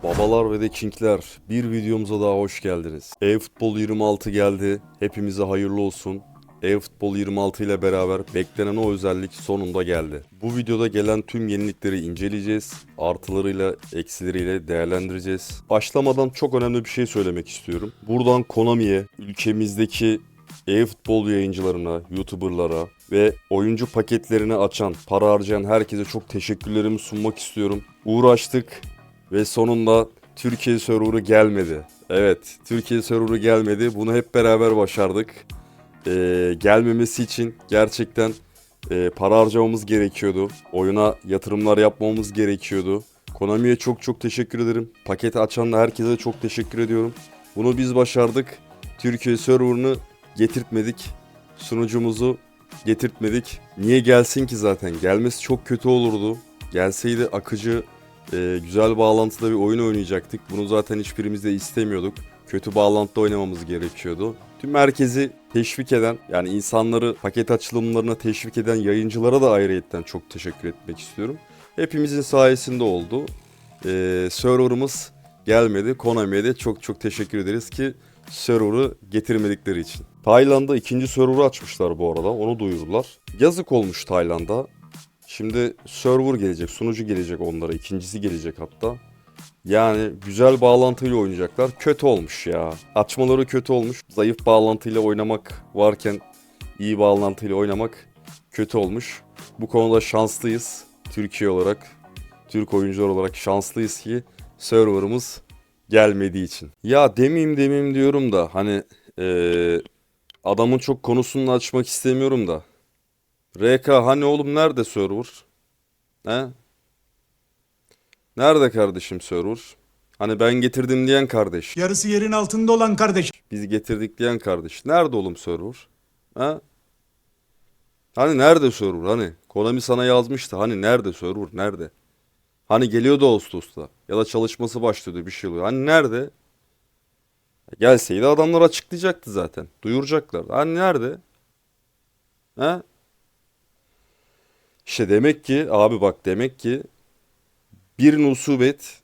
Babalar ve de Kingler, bir videomuza daha hoş geldiniz. eFootball 26 geldi. Hepimize hayırlı olsun. eFootball 26 ile beraber beklenen o özellik sonunda geldi. Bu videoda gelen tüm yenilikleri inceleyeceğiz. Artılarıyla, eksileriyle değerlendireceğiz. Başlamadan çok önemli bir şey söylemek istiyorum. Buradan Konami'ye, ülkemizdeki eFootball yayıncılarına, YouTuber'lara ve oyuncu paketlerini açan, para harcayan herkese çok teşekkürlerimi sunmak istiyorum. Uğraştık. Ve sonunda Türkiye serverı gelmedi. Evet, Türkiye serverı gelmedi. Bunu hep beraber başardık. Gelmemesi için gerçekten para harcamamız gerekiyordu. Oyuna yatırımlar yapmamız gerekiyordu. Konami'ye çok çok teşekkür ederim. Paketi açan da herkese çok teşekkür ediyorum. Bunu biz başardık. Türkiye serverını getirtmedik. Sunucumuzu getirtmedik. Niye gelsin ki zaten? Gelmesi çok kötü olurdu. Gelseydi akıcı, güzel bağlantıda bir oyun oynayacaktık. Bunu zaten hiçbirimiz de istemiyorduk. Kötü bağlantıda oynamamız gerekiyordu. Tüm herkesi teşvik eden, yani insanları paket açılımlarına teşvik eden yayıncılara da ayrıyetten çok teşekkür etmek istiyorum. Hepimizin sayesinde oldu. Server'ımız gelmedi. Konami'ye de çok çok teşekkür ederiz ki server'ı getirmedikleri için. Tayland'da ikinci server'ı açmışlar bu arada. Onu duyurdular. Yazık olmuş Tayland'a. Şimdi server gelecek, sunucu gelecek onlara. İkincisi gelecek hatta. Yani güzel bağlantıyla oynayacaklar. Kötü olmuş ya. Açmaları kötü olmuş. Zayıf bağlantıyla oynamak varken iyi bağlantıyla oynamak kötü olmuş. Bu konuda şanslıyız. Türkiye olarak, Türk oyuncular olarak şanslıyız ki serverımız gelmediği için. Ya demeyeyim diyorum da hani adamın çok konusunu açmak istemiyorum da. RK hani oğlum nerede server? He? Nerede kardeşim server? Hani ben getirdim diyen kardeş. Yarısı yerin altında olan kardeş. Biz getirdik diyen kardeş. Nerede oğlum server? Ha? Hani nerede server? Hani Konami sana yazmıştı. Hani nerede server? Nerede? Hani geliyordu Ağustos'ta. Ya da çalışması başlıyordu bir şey oluyor. Hani nerede? Gelseydi adamlar açıklayacaktı zaten. Duyuracaklardı. Hani nerede? Ha? İşte demek ki abi bak demek ki bir musibet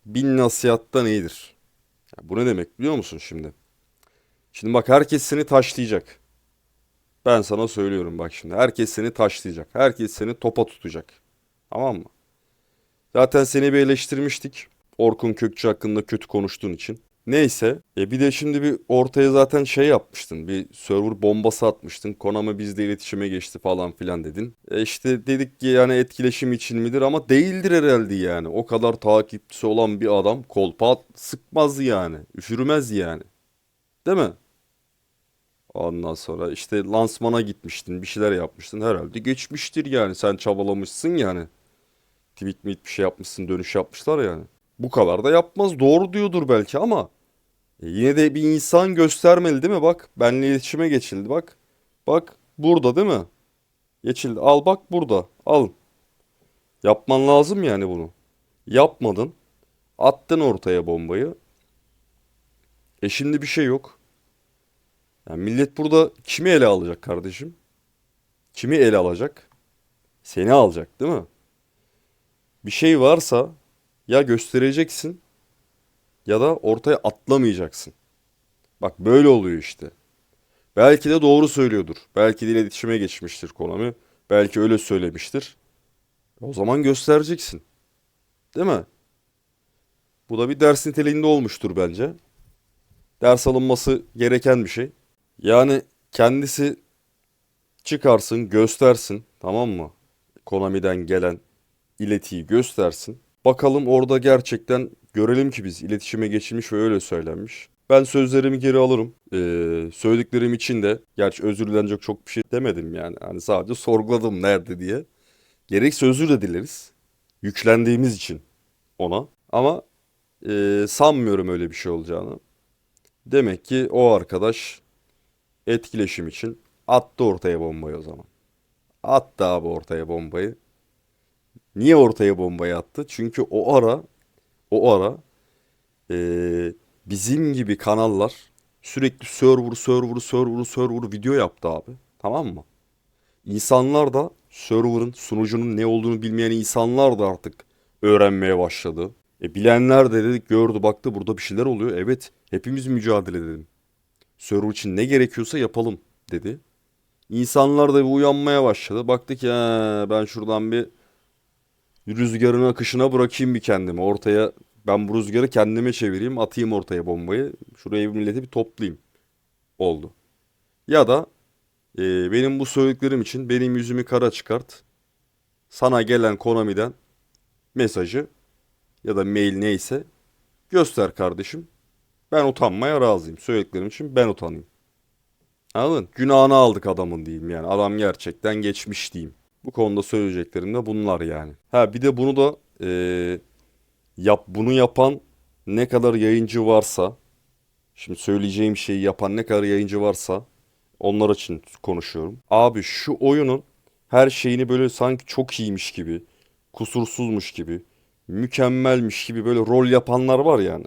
bin nasihattan iyidir. Ya bu ne demek biliyor musun şimdi? Şimdi bak herkes seni taşlayacak. Ben sana söylüyorum bak şimdi. Herkes seni taşlayacak. Herkes seni topa tutacak. Tamam mı? Zaten seni bir eleştirmiştik. Orkun Kökçü hakkında kötü konuştuğun için. Neyse. Bir de şimdi bir ortaya zaten şey yapmıştın. Bir server bombası atmıştın. Konami bizle iletişime geçti falan filan dedin. İşte dedik ki yani etkileşim için midir ama değildir herhalde yani. O kadar takipçisi olan bir adam kolpa sıkmaz yani. Üşürmez yani. Değil mi? Ondan sonra işte lansmana gitmiştin, bir şeyler yapmıştın. Herhalde geçmiştir yani. Sen çabalamışsın yani. Tweet bir şey yapmışsın, dönüş yapmışlar yani. Bu kadar da yapmaz. Doğru diyordur belki ama yine de bir insan göstermeli değil mi? Bak benimle iletişime geçildi bak. Bak burada değil mi? Geçildi. Al bak burada. Al. Yapman lazım yani bunu. Yapmadın. Attın ortaya bombayı. Şimdi bir şey yok. Yani millet burada kimi ele alacak kardeşim? Kimi ele alacak? Seni alacak değil mi? Bir şey varsa ya göstereceksin ya da ortaya atlamayacaksın. Bak böyle oluyor işte. Belki de doğru söylüyordur. Belki de iletişime geçmiştir Konami. Belki öyle söylemiştir. O zaman göstereceksin. Değil mi? Bu da bir ders niteliğinde olmuştur bence. Ders alınması gereken bir şey. Yani kendisi çıkarsın, göstersin, tamam mı? Konami'den gelen iletiyi göstersin. Bakalım orada gerçekten görelim ki biz iletişime geçilmiş ve öyle söylenmiş. Ben sözlerimi geri alırım. Söylediklerim için de gerçi özür dilenecek çok bir şey demedim yani. Hani sadece sorguladım nerede diye. Gerekse özür de dileriz. Yüklendiğimiz için ona. Ama sanmıyorum öyle bir şey olacağını. Demek ki o arkadaş etkileşim için attı ortaya bombayı o zaman. Attı abi ortaya bombayı. Niye ortaya bombayı attı? Çünkü o ara bizim gibi kanallar sürekli server video yaptı abi. Tamam mı? İnsanlar da server'ın, sunucunun ne olduğunu bilmeyen insanlar da artık öğrenmeye başladı. Bilenler de dedik gördü baktı burada bir şeyler oluyor. Evet hepimiz mücadele edelim. Server için ne gerekiyorsa yapalım dedi. İnsanlar da bir uyanmaya başladı. Baktık ya ben şuradan bir rüzgarın akışına bırakayım bir kendimi. Ortaya ben bu rüzgarı kendime çevireyim atayım ortaya bombayı. Şuraya bir milleti bir toplayayım oldu. Ya da benim bu söylediklerim için benim yüzümü kara çıkart. Sana gelen Konami'den mesajı ya da mail neyse göster kardeşim. Ben utanmaya razıyım. Söylediklerim için ben utanayım. Anladın? Günahını aldık adamın diyeyim yani. Adam gerçekten geçmiş diyeyim. Bu konuda söyleyeceklerim de bunlar yani. Ha bir de bunu da bunu yapan ne kadar yayıncı varsa, şimdi söyleyeceğim şeyi yapan ne kadar yayıncı varsa onlar için konuşuyorum. Abi şu oyunun her şeyini böyle sanki çok iyiymiş gibi, kusursuzmuş gibi, mükemmelmiş gibi böyle rol yapanlar var yani.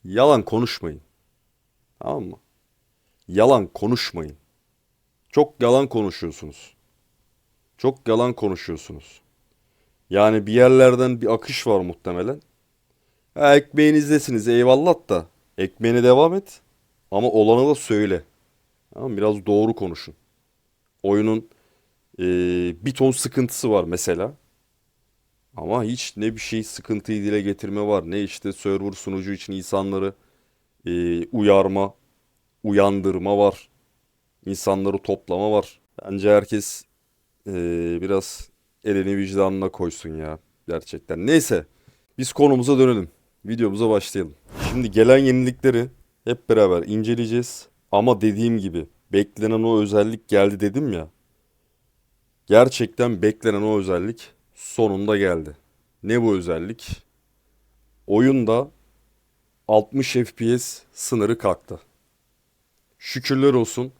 Yalan konuşmayın. Tamam mı? Yalan konuşmayın. Çok yalan konuşuyorsunuz. Çok yalan konuşuyorsunuz. Yani bir yerlerden bir akış var muhtemelen. Ha, ekmeğinizdesiniz eyvallah da ekmeğine devam et. Ama olanı da söyle. Tamam mı? Biraz doğru konuşun. Oyunun bir ton sıkıntısı var mesela. Ama hiç ne bir şey sıkıntıyı dile getirme var. Ne işte server sunucu için insanları uyarma, uyandırma var. İnsanları toplama var. Bence herkes biraz elini vicdanına koysun ya. Gerçekten. Neyse. Biz konumuza dönelim. Videomuza başlayalım. Şimdi gelen yenilikleri hep beraber inceleyeceğiz. Ama dediğim gibi beklenen o özellik geldi dedim ya. Gerçekten beklenen o özellik sonunda geldi. Ne bu özellik? Oyunda 60 FPS sınırı kalktı. Şükürler olsun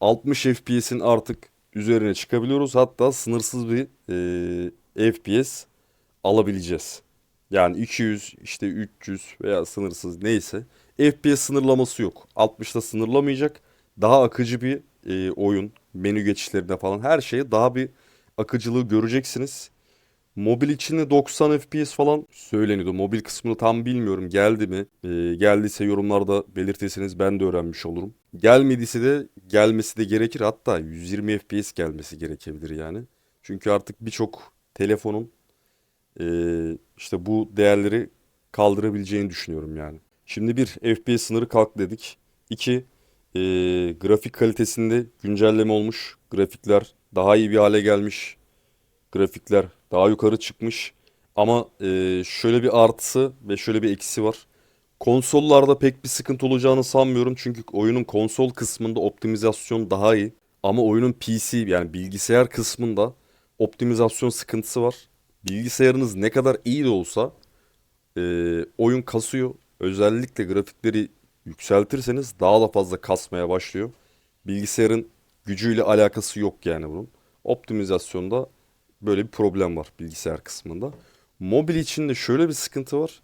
60 FPS'in artık üzerine çıkabiliyoruz. Hatta sınırsız bir FPS alabileceğiz. Yani 200 işte 300 veya sınırsız neyse. FPS sınırlaması yok. 60'ta sınırlamayacak. Daha akıcı bir oyun. Menü geçişlerinde falan her şeye daha bir akıcılığı göreceksiniz. Mobil için de 90 FPS falan söyleniyordu. Mobil kısmını tam bilmiyorum. Geldi mi? Geldiyse yorumlarda belirtirseniz ben de öğrenmiş olurum. Gelmediyse de gelmesi de gerekir. Hatta 120 FPS gelmesi gerekebilir yani. Çünkü artık birçok telefonun işte bu değerleri kaldırabileceğini düşünüyorum yani. Şimdi bir FPS sınırı kalk dedik. İki grafik kalitesinde güncelleme olmuş. Grafikler daha iyi bir hale gelmiş. Grafikler daha yukarı çıkmış. Ama şöyle bir artısı ve şöyle bir eksisi var. Konsollarda pek bir sıkıntı olacağını sanmıyorum. Çünkü oyunun konsol kısmında optimizasyon daha iyi. Ama oyunun PC yani bilgisayar kısmında optimizasyon sıkıntısı var. Bilgisayarınız ne kadar iyi de olsa oyun kasıyor. Özellikle grafikleri yükseltirseniz daha da fazla kasmaya başlıyor. Bilgisayarın gücüyle alakası yok yani bunun. Optimizasyonda böyle bir problem var bilgisayar kısmında. Mobil için de şöyle bir sıkıntı var.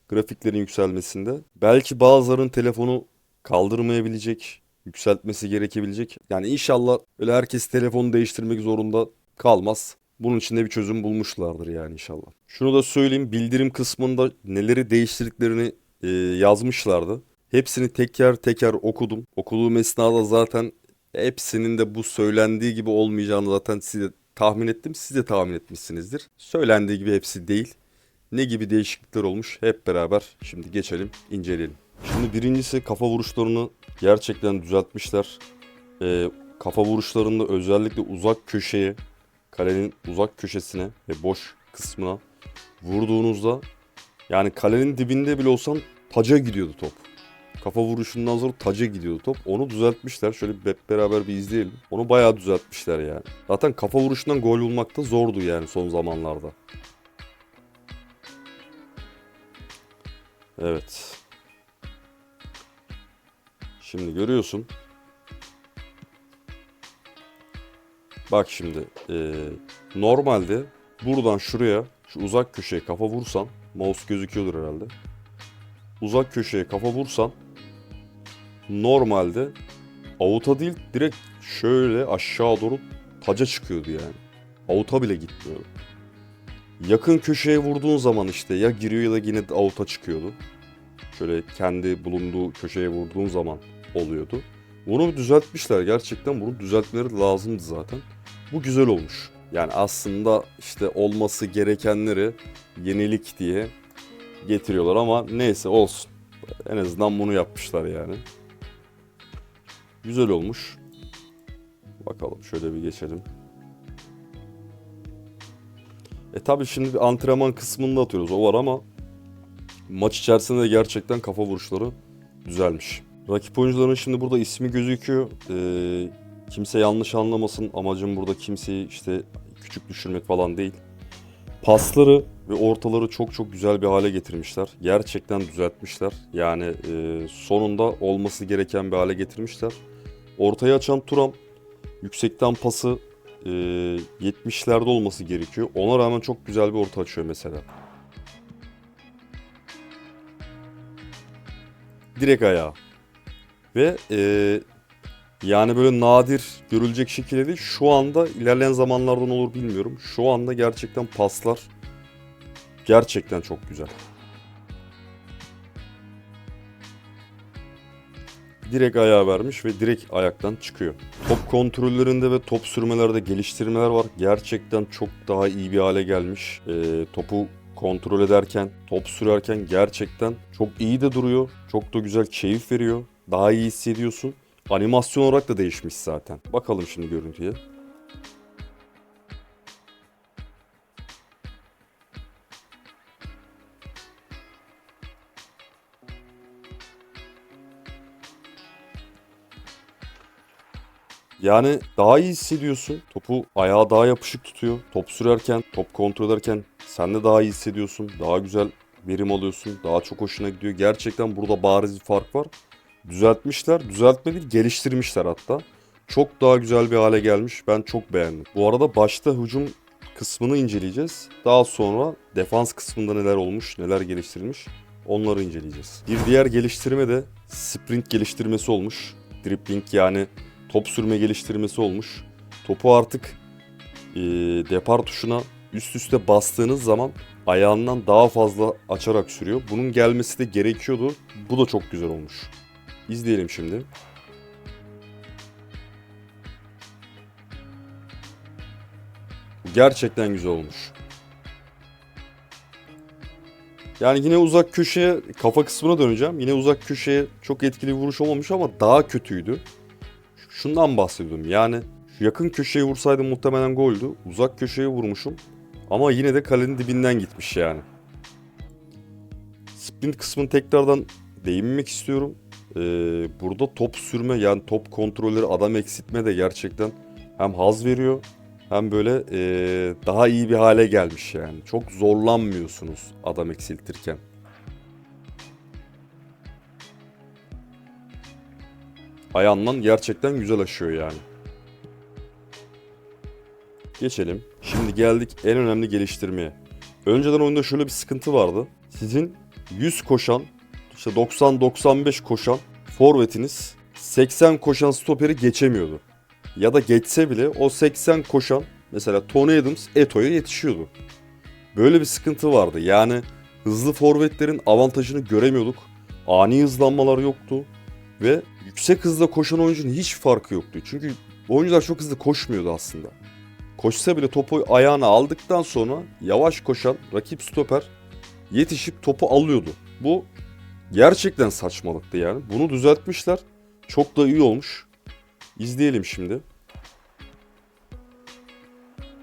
Grafiklerin yükselmesinde. Belki bazıların telefonu kaldırmayabilecek, yükseltmesi gerekebilecek. Yani inşallah öyle herkes telefonu değiştirmek zorunda kalmaz. Bunun için de bir çözüm bulmuşlardır yani inşallah. Şunu da söyleyeyim, bildirim kısmında neleri değiştirdiklerini yazmışlardı. Hepsini teker teker okudum. Okuduğum esnada zaten hepsinin de bu söylendiği gibi olmayacağını zaten size tahmin ettim. Siz de tahmin etmişsinizdir. Söylendiği gibi hepsi değil. Ne gibi değişiklikler olmuş hep beraber şimdi geçelim inceleyelim. Şimdi birincisi kafa vuruşlarını gerçekten düzeltmişler. Kafa vuruşlarında özellikle uzak köşeye, kalenin uzak köşesine ve boş kısmına vurduğunuzda yani kalenin dibinde bile olsan taca gidiyordu top. Kafa vuruşundan sonra taca gidiyordu top. Onu düzeltmişler. Şöyle hep beraber bir izleyelim. Onu bayağı düzeltmişler yani. Zaten kafa vuruşundan gol bulmak da zordu yani son zamanlarda. Evet. Şimdi görüyorsun. Bak şimdi. Normalde buradan şuraya şu uzak köşeye kafa vursan. Mouse gözüküyordur herhalde. Uzak köşeye kafa vursan. Normalde avuta değil direkt şöyle aşağı doğru taca çıkıyordu yani. Avuta bile gitmiyordu. Yakın köşeye vurduğun zaman işte ya giriyor ya da yine out'a çıkıyordu. Şöyle kendi bulunduğu köşeye vurduğun zaman oluyordu. Bunu düzeltmişler. Gerçekten bunu düzeltmeleri lazımdı zaten. Bu güzel olmuş. Yani aslında işte olması gerekenleri yenilik diye getiriyorlar ama neyse olsun. En azından bunu yapmışlar yani. Güzel olmuş. Bakalım şöyle bir geçelim. Tabii şimdi bir antrenman kısmında atıyoruz o var ama maç içerisinde de gerçekten kafa vuruşları düzelmiş. Rakip oyuncuların şimdi burada ismi gözüküyor. Kimse yanlış anlamasın. Amacım burada kimseyi işte küçük düşürmek falan değil. Pasları ve ortaları çok çok güzel bir hale getirmişler. Gerçekten düzeltmişler. Yani sonunda olması gereken bir hale getirmişler. Ortaya açan Thuram yüksekten pası 70'lerde olması gerekiyor. Ona rağmen çok güzel bir orta açıyor mesela. Direkt ayağa. Ve yani böyle nadir görülecek şekilde değil. Şu anda ilerleyen zamanlardan olur bilmiyorum. Şu anda gerçekten paslar gerçekten çok güzel. Direkt ayağa vermiş ve direkt ayaktan çıkıyor. Top kontrollerinde ve top sürmelerde geliştirmeler var. Gerçekten çok daha iyi bir hale gelmiş. Topu kontrol ederken, top sürerken gerçekten çok iyi de duruyor. Çok da güzel keyif veriyor. Daha iyi hissediyorsun. Animasyon olarak da değişmiş zaten. Bakalım şimdi görüntüye. Yani daha iyi hissediyorsun. Topu ayağa daha yapışık tutuyor. Top sürerken, top kontrol ederken sen de daha iyi hissediyorsun. Daha güzel verim alıyorsun. Daha çok hoşuna gidiyor. Gerçekten burada bariz bir fark var. Düzeltmişler. Düzeltme değil, geliştirmişler hatta. Çok daha güzel bir hale gelmiş. Ben çok beğendim. Bu arada başta hücum kısmını inceleyeceğiz. Daha sonra defans kısmında neler olmuş, neler geliştirilmiş onları inceleyeceğiz. Bir diğer geliştirme de sprint geliştirmesi olmuş. Dribbling yani top sürme geliştirmesi olmuş. Topu artık depar tuşuna üst üste bastığınız zaman ayağından daha fazla açarak sürüyor. Bunun gelmesi de gerekiyordu. Bu da çok güzel olmuş. İzleyelim şimdi. Gerçekten güzel olmuş. Yani yine uzak köşeye kafa kısmına döneceğim. Yine uzak köşeye çok etkili bir vuruş olmamış ama daha kötüydü. Şundan bahsediyordum. Yani şu yakın köşeye vursaydım muhtemelen goldü. Uzak köşeye vurmuşum. Ama yine de kalenin dibinden gitmiş yani. Sprint kısmını tekrardan değinmek istiyorum. Burada top sürme yani top kontrolleri adam eksiltme de gerçekten hem haz veriyor hem böyle daha iyi bir hale gelmiş yani. Çok zorlanmıyorsunuz adam eksiltirken. Ayağından gerçekten güzel aşıyor yani. Geçelim. Şimdi geldik en önemli geliştirmeye. Önceden oyunda şöyle bir sıkıntı vardı. Sizin 100 koşan, işte 90-95 koşan forvetiniz 80 koşan stoperi geçemiyordu. Ya da geçse bile o 80 koşan mesela Tony Adams Eto'ya yetişiyordu. Böyle bir sıkıntı vardı. Yani hızlı forvetlerin avantajını göremiyorduk. Ani hızlanmalar yoktu. Ve yüksek hızla koşan oyuncunun hiç farkı yoktu. Çünkü oyuncular çok hızlı koşmuyordu aslında. Koşsa bile topu ayağına aldıktan sonra yavaş koşan rakip stoper yetişip topu alıyordu. Bu gerçekten saçmalıktı yani. Bunu düzeltmişler. Çok da iyi olmuş. İzleyelim şimdi.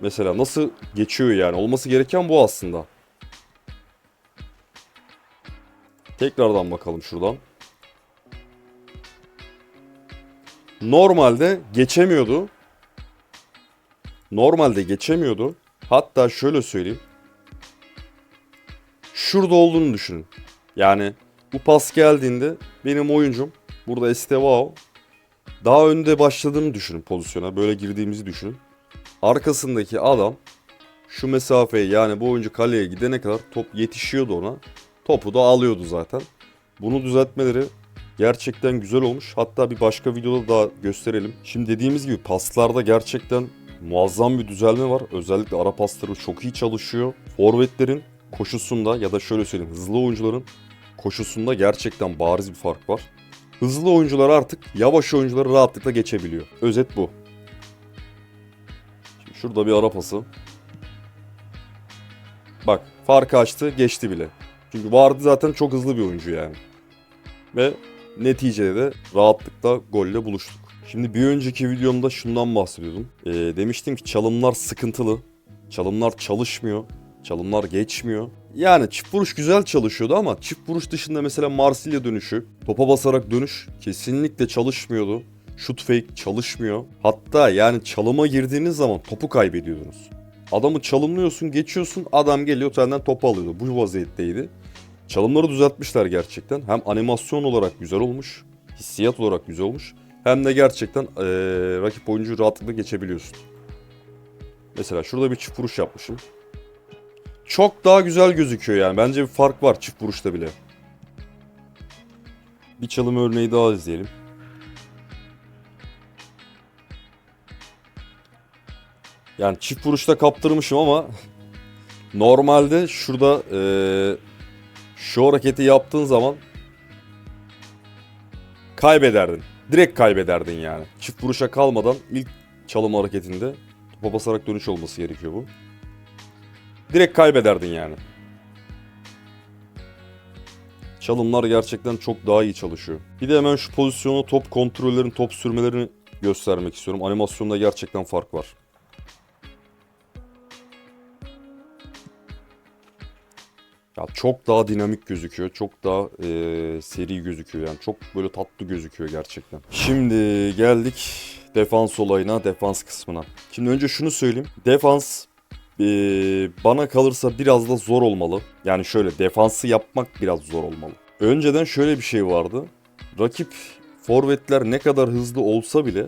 Mesela nasıl geçiyor yani. Olması gereken bu aslında. Tekrardan bakalım şuradan. Normalde geçemiyordu. Normalde geçemiyordu. Hatta şöyle söyleyeyim. Şurada olduğunu düşünün. Yani bu pas geldiğinde benim oyuncum burada Estevao daha önde başladığını düşünün pozisyona. Böyle girdiğimizi düşünün. Arkasındaki adam şu mesafeyi yani bu oyuncu kaleye gidene kadar top yetişiyordu ona. Topu da alıyordu zaten. Bunu düzeltmeleri gerçekten güzel olmuş. Hatta bir başka videoda daha gösterelim. Şimdi dediğimiz gibi paslarda gerçekten muazzam bir düzelme var. Özellikle ara pasları çok iyi çalışıyor. Forvetlerin koşusunda ya da şöyle söyleyeyim, hızlı oyuncuların koşusunda gerçekten bariz bir fark var. Hızlı oyuncular artık yavaş oyuncuları rahatlıkla geçebiliyor. Özet bu. Şimdi şurada bir ara pası. Bak, farkı açtı, geçti bile. Çünkü Vardy zaten çok hızlı bir oyuncu yani. Ve neticede de rahatlıkla golle buluştuk. Şimdi bir önceki videomda şundan bahsediyordum. Demiştim ki çalımlar sıkıntılı. Çalımlar çalışmıyor. Çalımlar geçmiyor. Yani çift vuruş güzel çalışıyordu ama çift vuruş dışında mesela Marsilya dönüşü, topa basarak dönüş kesinlikle çalışmıyordu. Şut fake çalışmıyor. Hatta yani çalıma girdiğiniz zaman topu kaybediyordunuz. Adamı çalımlıyorsun, geçiyorsun, adam geliyor senden topu alıyordu. Bu vaziyetteydi. Çalımları düzeltmişler gerçekten. Hem animasyon olarak güzel olmuş, hissiyat olarak güzel olmuş. Hem de gerçekten rakip oyuncuyu rahatlıkla geçebiliyorsun. Mesela şurada bir çift vuruş yapmışım. Çok daha güzel gözüküyor yani. Bence bir fark var çift vuruşta bile. Bir çalım örneği daha izleyelim. Yani çift vuruşta kaptırmışım ama normalde şurada şu hareketi yaptığın zaman kaybederdin. Direkt kaybederdin yani. Çift vuruşa kalmadan ilk çalım hareketinde topa basarak dönüş olması gerekiyor bu. Direkt kaybederdin yani. Çalımlar gerçekten çok daha iyi çalışıyor. Bir de hemen şu pozisyonu, top kontrollerin, top sürmelerini göstermek istiyorum. Animasyonda gerçekten fark var. Ya çok daha dinamik gözüküyor. Çok daha seri gözüküyor. Yani çok böyle tatlı gözüküyor gerçekten. Şimdi geldik defans olayına, defans kısmına. Şimdi önce şunu söyleyeyim. Defans bana kalırsa biraz da zor olmalı. Yani şöyle, defansı yapmak biraz zor olmalı. Önceden şöyle bir şey vardı. Rakip forvetler ne kadar hızlı olsa bile,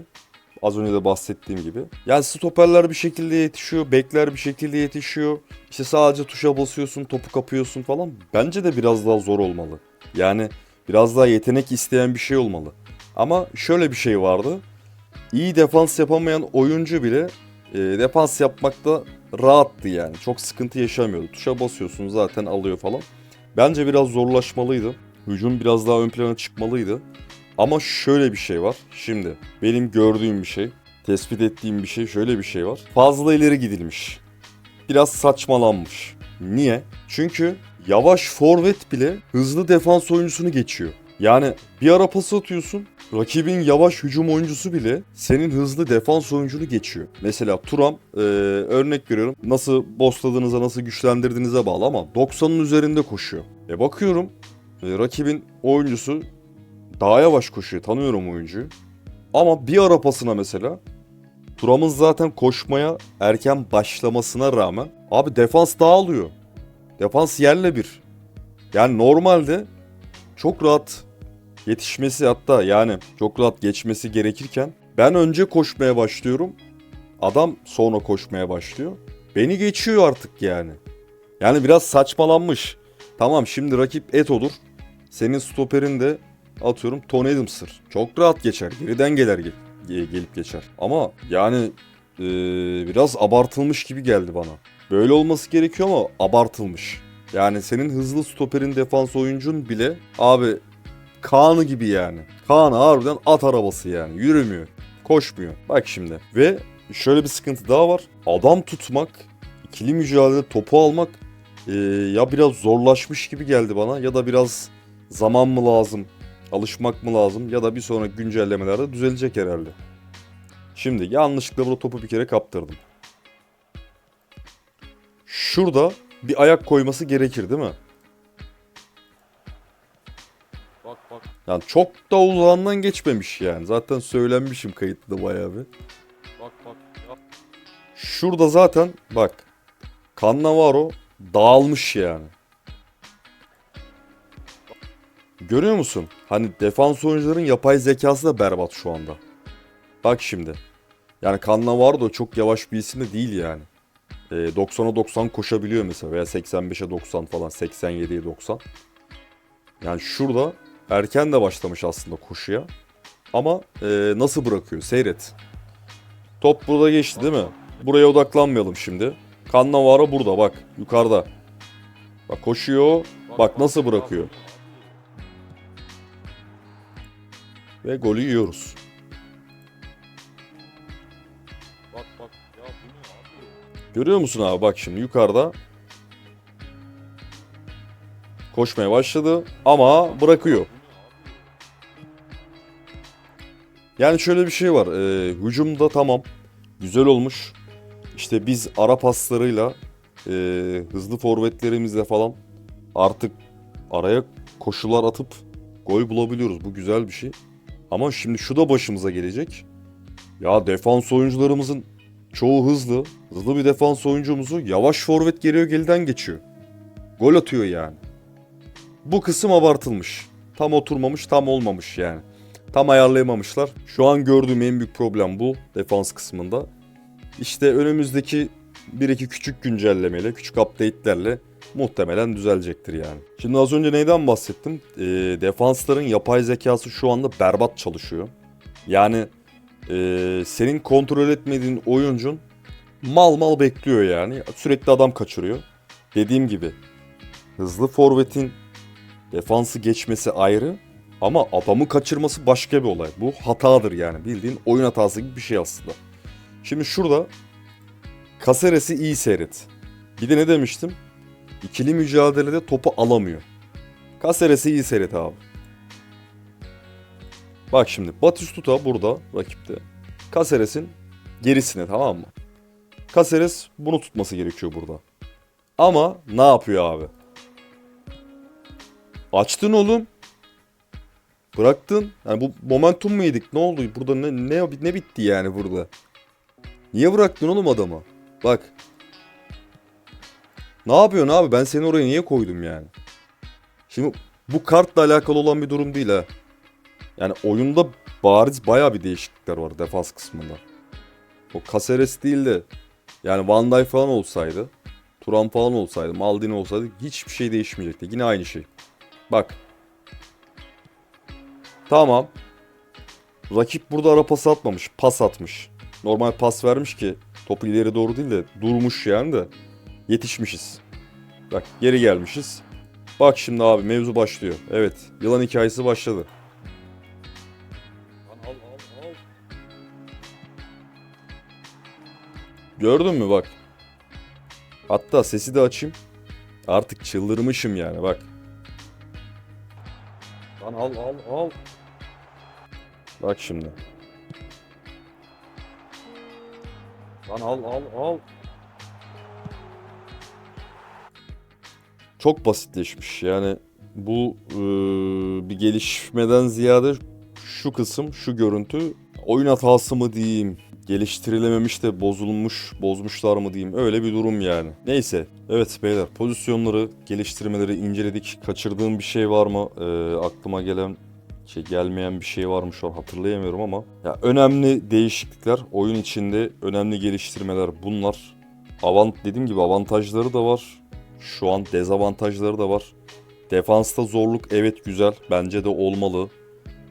az önce de bahsettiğim gibi, yani stoperler bir şekilde yetişiyor, bekler bir şekilde yetişiyor. İşte sadece tuşa basıyorsun, topu kapıyorsun falan. Bence de biraz daha zor olmalı. Yani biraz daha yetenek isteyen bir şey olmalı. Ama şöyle bir şey vardı. İyi defans yapamayan oyuncu bile defans yapmakta rahattı yani. Çok sıkıntı yaşamıyordu. Tuşa basıyorsun zaten alıyor falan. Bence biraz zorlaşmalıydı. Hücum biraz daha ön plana çıkmalıydı. Ama şöyle bir şey var. Şimdi benim gördüğüm bir şey, tespit ettiğim bir şey, şöyle bir şey var. Fazla ileri gidilmiş. Biraz saçmalanmış. Niye? Çünkü yavaş forvet bile hızlı defans oyuncusunu geçiyor. Yani bir ara pas atıyorsun, rakibin yavaş hücum oyuncusu bile senin hızlı defans oyuncunu geçiyor. Mesela Thuram, örnek veriyorum, nasıl boostladığınıza, nasıl güçlendirdiğinize bağlı ama 90'ın üzerinde koşuyor. Bakıyorum, rakibin oyuncusu daha yavaş koşuyor, tanıyorum oyuncuyu. Ama bir ara pasına mesela Thuram'ın zaten koşmaya erken başlamasına rağmen abi defans dağılıyor. Defans yerle bir. Yani normalde çok rahat yetişmesi, hatta yani çok rahat geçmesi gerekirken ben önce koşmaya başlıyorum. Adam sonra koşmaya başlıyor. Beni geçiyor artık yani. Yani biraz saçmalanmış. Tamam, şimdi rakip Eto'dur. Senin stoperin de atıyorum Tony Adams'tır. Çok rahat geçer. Geriden gelip geçer. Ama yani biraz abartılmış gibi geldi bana. Böyle olması gerekiyor ama abartılmış. Yani senin hızlı stoperin, defans oyuncun bile abi Kaan'ı gibi yani. Kaan harbiden at arabası yani. Yürümüyor. Koşmuyor. Bak şimdi. Ve şöyle bir sıkıntı daha var. Adam tutmak, ikili mücadelede topu almak ya biraz zorlaşmış gibi geldi bana, ya da biraz zaman mı lazım, alışmak mı lazım, ya da bir sonraki güncellemelerde düzelecek herhalde. Şimdi yanlışlıkla burada topu bir kere kaptırdım. Şurada bir ayak koyması gerekir değil mi? Bak bak. Yani çok da uzağından geçmemiş yani. Zaten söylenmişim kayıtlı bayağı bir. Bak bak. Şurada zaten bak. Cannavaro dağılmış yani. Görüyor musun? Hani defans oyuncuların yapay zekası da berbat şu anda. Bak şimdi. Yani Cannavaro da çok yavaş bir isim de değil yani. 90'a 90 koşabiliyor mesela, veya 85'e 90 falan, 87'ye 90. Yani şurada erken de başlamış aslında koşuya. Ama nasıl bırakıyor? Seyret. Top burada geçti değil mi? buraya odaklanmayalım şimdi. Cannavaro burada bak yukarıda. Bak koşuyor. Bak nasıl bırakıyor. Ve golü yiyoruz. Bak bak ya bu ne abi? Görüyor musun abi bak şimdi yukarıda. Koşmaya başladı ama bırakıyor. Yani şöyle bir şey var. Hücumda tamam. Güzel olmuş. İşte biz ara paslarıyla hızlı forvetlerimizle falan artık araya koşular atıp gol bulabiliyoruz. Bu güzel bir şey. Ama şimdi şu da başımıza gelecek. Ya defans oyuncularımızın çoğu hızlı. Hızlı bir defans oyuncumuzu yavaş forvet geliyor geriden geçiyor. Gol atıyor yani. Bu kısım abartılmış. Tam oturmamış, tam olmamış yani. Tam ayarlayamamışlar. Şu an gördüğüm en büyük problem bu defans kısmında. İşte önümüzdeki bir iki küçük güncellemeyle, küçük update'lerle muhtemelen düzelecektir yani. Şimdi az önce neyden bahsettim? Defansların yapay zekası şu anda berbat çalışıyor. Yani senin kontrol etmediğin oyuncun mal mal bekliyor yani. Sürekli adam kaçırıyor. Dediğim gibi hızlı forvetin defansı geçmesi ayrı ama adamı kaçırması başka bir olay. Bu hatadır yani. Bildiğin oyun hatası gibi bir şey aslında. Şimdi şurada Caceres'i iyi seyret. Bir de ne demiştim? İkili mücadelede topu alamıyor. Caceres'i iyi seyret abi. Bak şimdi Batistuta burada rakipte. Caceres'in gerisine, tamam mı? Caceres bunu tutması gerekiyor burada. Ama ne yapıyor abi? Açtın oğlum. Bıraktın. Yani bu momentum mu yedik? Ne oldu? Burada ne bitti yani burada? Niye bıraktın oğlum adamı? Bak. Ne yapıyorsun abi? Ben seni oraya niye koydum yani? Şimdi bu kartla alakalı olan bir durum değil ha. Yani oyunda bariz bayağı bir değişiklikler var defans kısmında. O Caceres değil de yani Van Dijk falan olsaydı, Thuram falan olsaydı, Maldini olsaydı hiçbir şey değişmeyecekti. Yine aynı şey. Bak. Tamam. Rakip burada ara pas atmamış. Pas atmış. Normal pas vermiş ki topu ileri doğru değil de durmuş yani de yetişmişiz. Bak geri gelmişiz. Bak şimdi abi mevzu başlıyor. Evet, yılan hikayesi başladı. Lan al. Gördün mü bak. Hatta sesi de açayım. Artık çıldırmışım yani bak. Lan al. Bak şimdi. Lan al. Çok basitleşmiş yani bu bir gelişmeden ziyade şu kısım, şu görüntü oyun hatası mı diyeyim, geliştirilememiş de bozmuşlar mı diyeyim, öyle bir durum yani. Neyse, evet beyler, pozisyonları, geliştirmeleri inceledik. Kaçırdığım bir şey var mı? Aklıma gelmeyen bir şey var mı şu an hatırlayamıyorum ama ya önemli değişiklikler, oyun içinde önemli geliştirmeler bunlar. Dediğim gibi avantajları da var. Şu an dezavantajları da var. Defansta zorluk evet güzel. Bence de olmalı.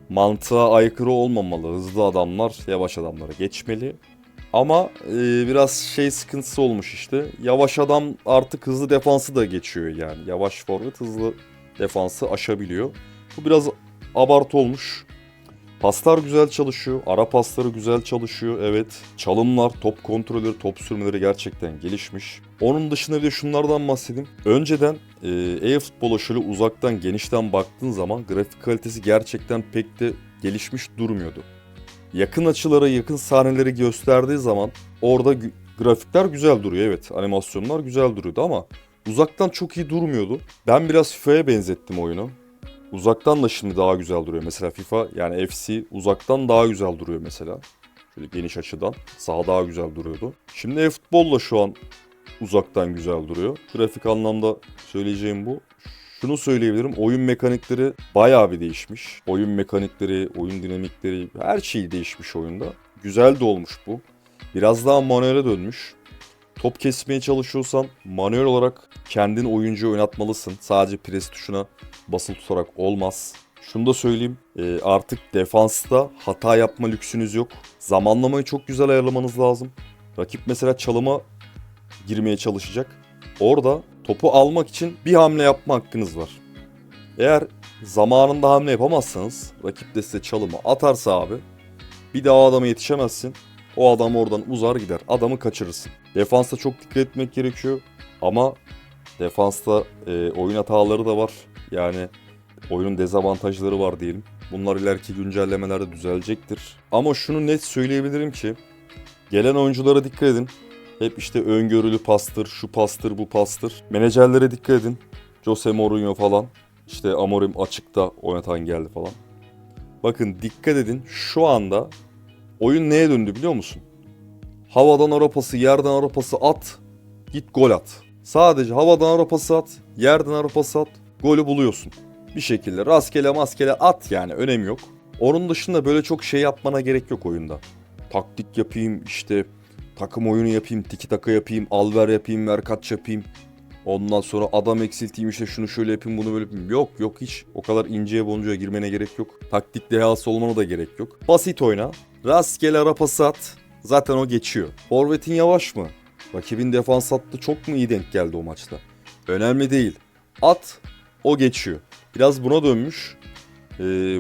Mantığa aykırı olmamalı. Hızlı adamlar yavaş adamlara geçmeli. Ama biraz sıkıntısı olmuş işte. Yavaş adam artık hızlı defansı da geçiyor yani. Yavaş forvet hızlı defansı aşabiliyor. Bu biraz abartı olmuş. Paslar güzel çalışıyor. Ara pasları güzel çalışıyor. Evet. Çalımlar, top kontrolleri, top sürmeleri gerçekten gelişmiş. Onun dışında bir de şunlardan bahsedeyim. Önceden e-futbola şöyle uzaktan, genişten baktığın zaman grafik kalitesi gerçekten pek de gelişmiş durmuyordu. Yakın açılara, yakın sahneleri gösterdiği zaman orada grafikler güzel duruyor. Evet, animasyonlar güzel duruyordu ama uzaktan çok iyi durmuyordu. Ben biraz FIFA'ya benzettim oyunu. Uzaktan da şimdi daha güzel duruyor. Mesela FIFA yani FC uzaktan daha güzel duruyor mesela. Şöyle geniş açıdan. Sağ daha güzel duruyordu. Şimdi e-futbol da şu an uzaktan güzel duruyor. Grafik anlamda söyleyeceğim bu. Şunu söyleyebilirim. Oyun mekanikleri bayağı bir değişmiş. Oyun mekanikleri, oyun dinamikleri her şey değişmiş oyunda. Güzel de olmuş bu. Biraz daha manuele dönmüş. Top kesmeye çalışıyorsan manuel olarak kendin oyuncuyu oynatmalısın. Sadece pres tuşuna basılı tutarak olmaz. Şunu da söyleyeyim. Artık defansta hata yapma lüksünüz yok. Zamanlamayı çok güzel ayarlamanız lazım. Rakip mesela çalıma girmeye çalışacak. Orada topu almak için bir hamle yapma hakkınız var. Eğer zamanında hamle yapamazsanız rakip de size çalımı atarsa abi bir daha o adama yetişemezsin. O adam oradan uzar gider. Adamı kaçırırsın. Defansta çok dikkat etmek gerekiyor. Ama defansta oyun hataları da var. Yani oyunun dezavantajları var diyelim. Bunlar ileriki güncellemelerde düzelecektir. Ama şunu net söyleyebilirim ki gelen oyunculara dikkat edin. Hep işte öngörülü pastır, şu pastır, bu pastır. Menajerlere dikkat edin. Jose Mourinho falan. İşte Amorim açıkta oynatan geldi falan. Bakın dikkat edin. Şu anda oyun neye döndü biliyor musun? Havadan ara pası, yerden ara pası at. Git gol at. Sadece havadan ara pası at, yerden ara pası at. Golü buluyorsun. Bir şekilde rastgele maskele at yani önemi yok. Onun dışında böyle çok şey yapmana gerek yok oyunda. Taktik yapayım işte takım oyunu yapayım, tiki taka yapayım, al ver yapayım, ver kaç yapayım. Ondan sonra adam eksilteyim işte şunu şöyle yapayım bunu böyle yapayım. Yok yok hiç o kadar inceye boncuğa girmene gerek yok. Taktik dehası olmana da gerek yok. Basit oyna. Rastgele ara pası at. Zaten o geçiyor. Forvet'in yavaş mı? Rakibin defans hattı çok mu iyi denk geldi o maçta? Önemli değil. At o geçiyor. Biraz buna dönmüş.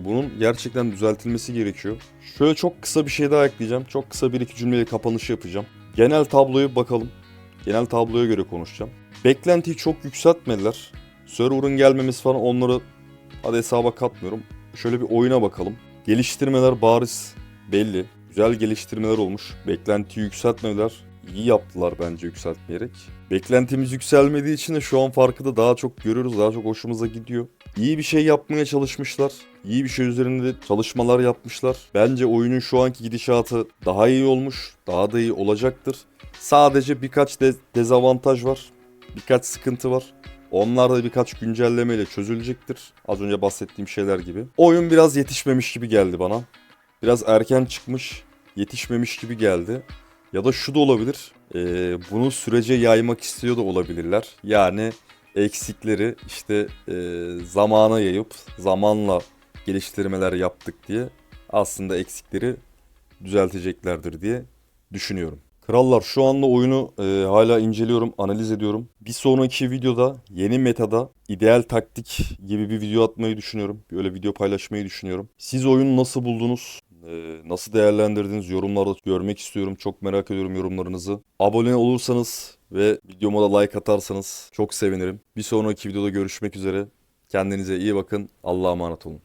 Bunun gerçekten düzeltilmesi gerekiyor. Şöyle çok kısa bir şey daha ekleyeceğim. Çok kısa bir iki cümleyle kapanış yapacağım. Genel tabloya bakalım. Genel tabloya göre konuşacağım. Beklentiyi çok yükseltmediler. Server'ın gelmemesi falan onları hadi hesaba katmıyorum. Şöyle bir oyuna bakalım. Geliştirmeler bariz belli. Güzel geliştirmeler olmuş. Beklentiyi yükseltmediler. İyi yaptılar bence yükseltmeyerek. Beklentimiz yükselmediği için de şu an farkı da daha çok görüyoruz. Daha çok hoşumuza gidiyor. İyi bir şey yapmaya çalışmışlar. İyi bir şey üzerinde de çalışmalar yapmışlar. Bence oyunun şu anki gidişatı daha iyi olmuş. Daha da iyi olacaktır. Sadece birkaç dezavantaj var. Birkaç sıkıntı var. Onlar da birkaç güncellemeyle çözülecektir. Az önce bahsettiğim şeyler gibi. Oyun biraz yetişmemiş gibi geldi bana. Biraz erken çıkmış, yetişmemiş gibi geldi. Ya da şu da olabilir. Bunu sürece yaymak istiyor da olabilirler. Yani eksikleri işte zamana yayıp zamanla geliştirmeler yaptık diye aslında eksikleri düzelteceklerdir diye düşünüyorum. Krallar şu anda oyunu hala inceliyorum, analiz ediyorum. Bir sonraki videoda yeni metada ideal taktik gibi bir video atmayı düşünüyorum. Böyle video paylaşmayı düşünüyorum. Siz oyunu nasıl buldunuz? Nasıl değerlendirdiniz? Yorumlarda görmek istiyorum. Çok merak ediyorum yorumlarınızı. Abone olursanız ve videoma da like atarsanız çok sevinirim. Bir sonraki videoda görüşmek üzere. Kendinize iyi bakın. Allah'a emanet olun.